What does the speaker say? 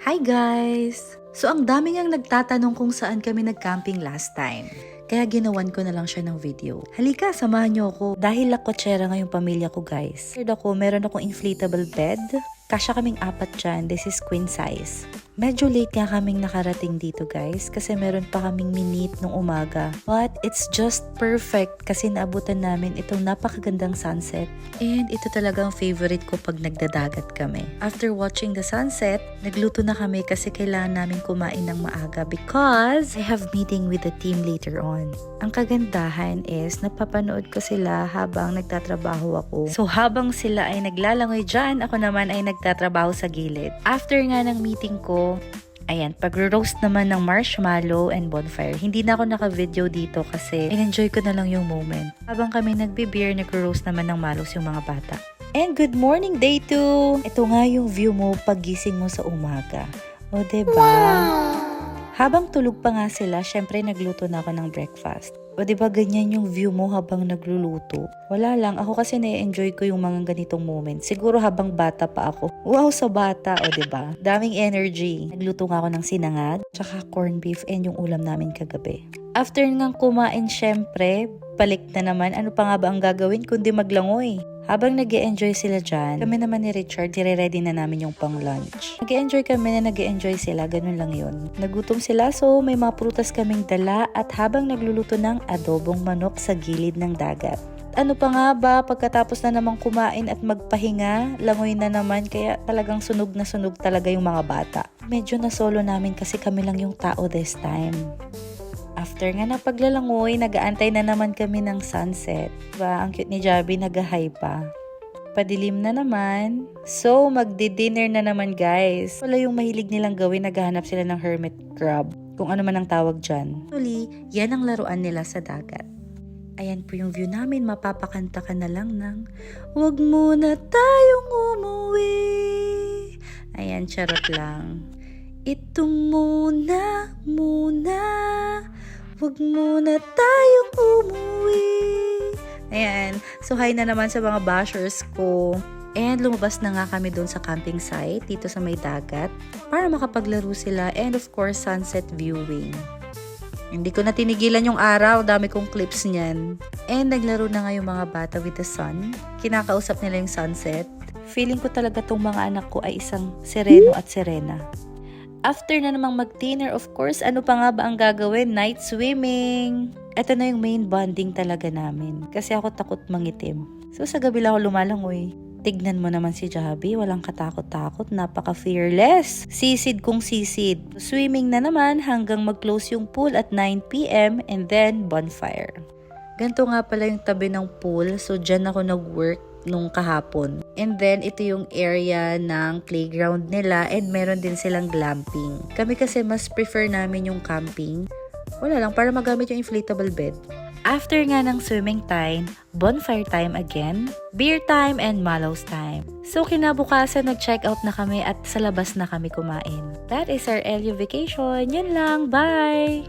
Hi guys! So ang dami ngang nagtatanong kung saan kami nag-camping last time. Kaya ginawan ko na lang siya ng video. Halika, samahan niyo ako. Dahil lakotsera ngayong pamilya ko guys. Meron akong inflatable bed. Kasya kaming 4 dyan. This is queen size. Medyo late nga kaming nakarating dito guys kasi meron pa kaming minute nung umaga. But it's just perfect kasi naabutan namin itong napakagandang sunset. And ito talagang favorite ko pag nagdadagat kami. After watching the sunset, nagluto na kami kasi kailangan namin kumain ng maaga because I have meeting with the team later on. Ang kagandahan is napapanood ko sila habang nagtatrabaho ako. So habang sila ay naglalangoy dyan, ako naman ay nagtatrabaho sa gilid. After nga ng meeting ko, ayan, pag-roast naman ng marshmallow and bonfire. Hindi na ako naka-video dito kasi in-enjoy ko na lang yung moment. Habang kami nagbe-beer, nag-roast naman ng malos yung mga bata. And good morning, day 2! Ito nga yung view mo paggising mo sa umaga. O diba? Wow! Habang tulog pa nga sila, syempre nagluto na ako ng breakfast. O diba ganyan yung view mo habang nagluluto? Wala lang, ako kasi na-enjoy ko yung mga ganitong moment. Siguro habang bata pa ako. Wow, sa bata, o diba? Daming energy. Nagluto nga ako ng sinangag, tsaka corned beef and yung ulam namin kagabi. After ngang kumain syempre, balik na naman. Ano pa nga ba ang gagawin kundi maglangoy? Habang nag-e-enjoy sila dyan, kami naman ni Richard, dire-ready na namin yung pang-lunch. Nag-e-enjoy kami na nag-e-enjoy sila, ganun lang yun. Nagutom sila, so may mga prutas kaming dala at habang nagluluto ng adobong manok sa gilid ng dagat. Ano pa nga ba, pagkatapos na naman kumain at magpahinga, langoy na naman, kaya talagang sunog na sunog talaga yung mga bata. Medyo na solo namin kasi kami lang yung tao this time. After nga ng paglalangoy, nag-aantay na naman kami ng sunset. Diba? Ang cute ni Javi, nag-hi pa. Padilim na naman. So, magdi-dinner na naman guys. Wala yung mahilig nilang gawin, naghahanap sila ng hermit crab. Kung ano man ang tawag dyan. Actually, yan ang laruan nila sa dagat. Ayan po yung view namin, mapapakanta ka na lang ng "Wag muna tayong umuwi." Ayan, charot lang. Ito muna, wag muna tayong umuwi. Ayan, so hi na naman sa mga bashers ko. And lumabas na nga kami doon sa camping site, dito sa may dagat, para makapaglaro sila and of course sunset viewing. Hindi ko na tinigilan yung araw, dami kong clips niyan. And naglaro na nga yung mga bata with the sun. Kinakausap nila yung sunset. Feeling ko talaga tong mga anak ko ay isang sereno at serena. After na namang mag-dinner, of course, ano pa nga ba ang gagawin? Night swimming! Ito na yung main bonding talaga namin. Kasi ako takot mangitim. So sa gabi lang ako lumalangoy. Tignan mo naman si Javi, walang katakot-takot, napaka-fearless. Sisid kung sisid. Swimming na naman hanggang mag-close yung pool at 9 PM and then bonfire. Ganito nga pala yung tabi ng pool, so dyan ako nag-work nung kahapon. And then, ito yung area ng playground nila and meron din silang glamping. Kami kasi mas prefer namin yung camping. Wala lang, para magamit yung inflatable bed. After nga ng swimming time, bonfire time again, beer time, and mallows time. So, kinabukasan nag-check out na kami at sa labas na kami kumain. That is our LU vacation. Yun lang. Bye!